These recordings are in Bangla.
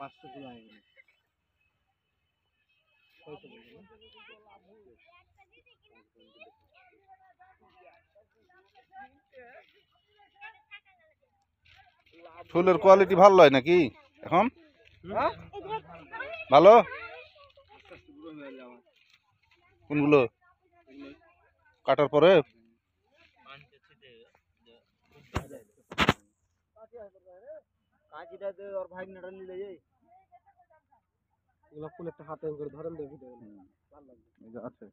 500 কিলো হয়ে গেল। ফুলের কোয়ালিটি ভালো হয় নাকি এখন? ভালো? কোনগুলো কাটার পরে? ফুল একটা হাতে করে ধরেন দেখি আছে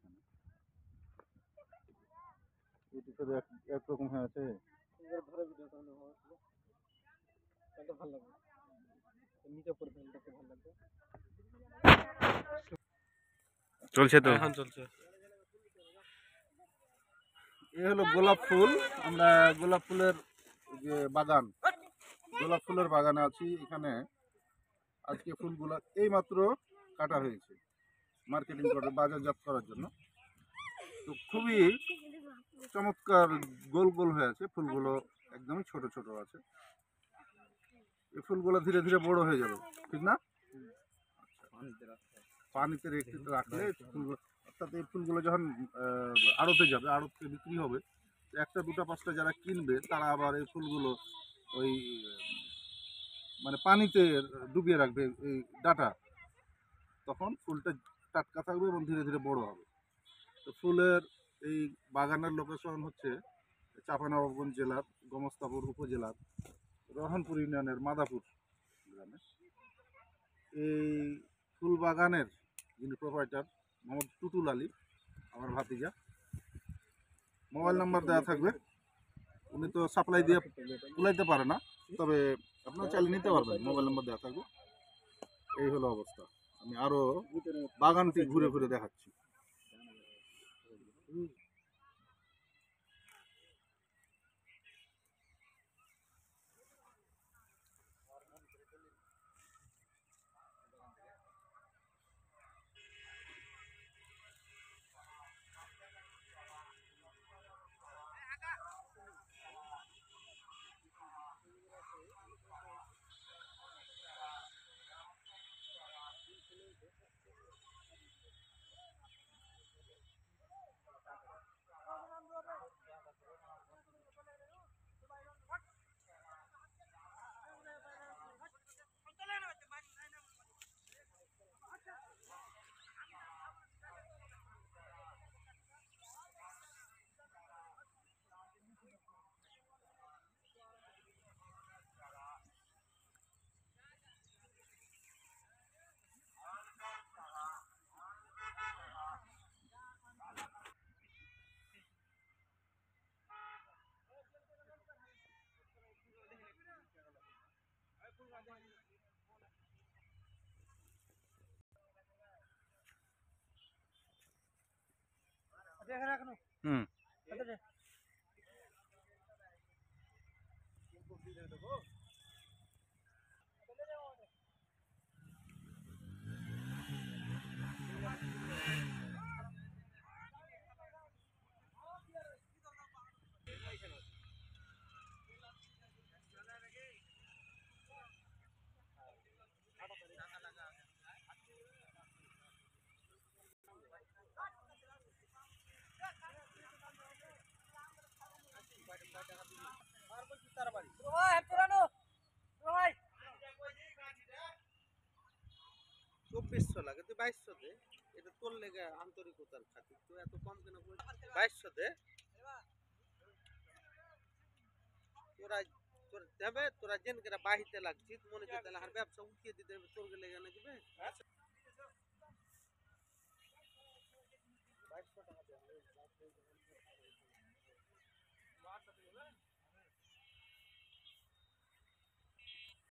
একরকম হয়ে আছে। ভালো লাগবে নিচে পড়ে দেখতে ভালো লাগবে। চলছে তো এখন চলছে। এ হলো গোলাপ ফুল। আমরা গোলাপ ফুলের যে বাগান, গোলাপ ফুলের বাগানে আছি। এখানে আজকে ফুলগুলো এইমাত্র কাটা হয়েছে মার্কেটিং করে বাজারজাত করার জন্য। তো খুবই চমৎকার গোল গোল হয়ে আছে ফুলগুলো, একদমই ছোট ছোট আছে। এই ফুলগুলো ধীরে ধীরে বড় হয়ে যাবে, ঠিক না? পানিতে রেখে রাখলে ফুলগুলো, অর্থাৎ এই ফুলগুলো যখন আড়তে যাবে, আড়তে বিক্রি হবে, একটা দুটা পাঁচটা যারা কিনবে তারা আবার এই ফুলগুলো ওই মানে পানিতে ডুবিয়ে রাখবে এই ডাটা, তখন ফুলটা টাটকা থাকবে এবং ধীরে ধীরে বড় হবে। তো ফুলের এই বাগানের লোকেশন হচ্ছে চাঁপাইনবাবগঞ্জ জেলার গোমস্তাপুর উপজেলার রহনপুর ইউনিয়নের মাদাপুর গ্রামে। এই ফুল বাগানের যিনি প্রোপাইটার মোহাম্মদ টুটুল আলী, আমার ভাতিজা। মোবাইল নাম্বার দেওয়া থাকবে। উনি তো সাপ্লাই দিয়ে তুলাইতে পারে না, তবে আপনারা চালিয়ে নিতে পারবেন, মোবাইল নাম্বার দেওয়া থাকবে। এই হলো অবস্থা। আমি আরও বাগানটি ঘুরে ঘুরে দেখাচ্ছি। হুম, লাগে তুই 2200 দে, এটা তোর লেগে আন্তরিকতার খাতির, তুই এত কম কেন? 2200 দে। তোরা তোর দেবে, তোরা জেন করে বাহিতে লাগছিস মনে হচ্ছে তাহলে আর ব্যবসা উঠিয়ে দিতে তোর লেগে না দিবে। 2200 টাকা দে।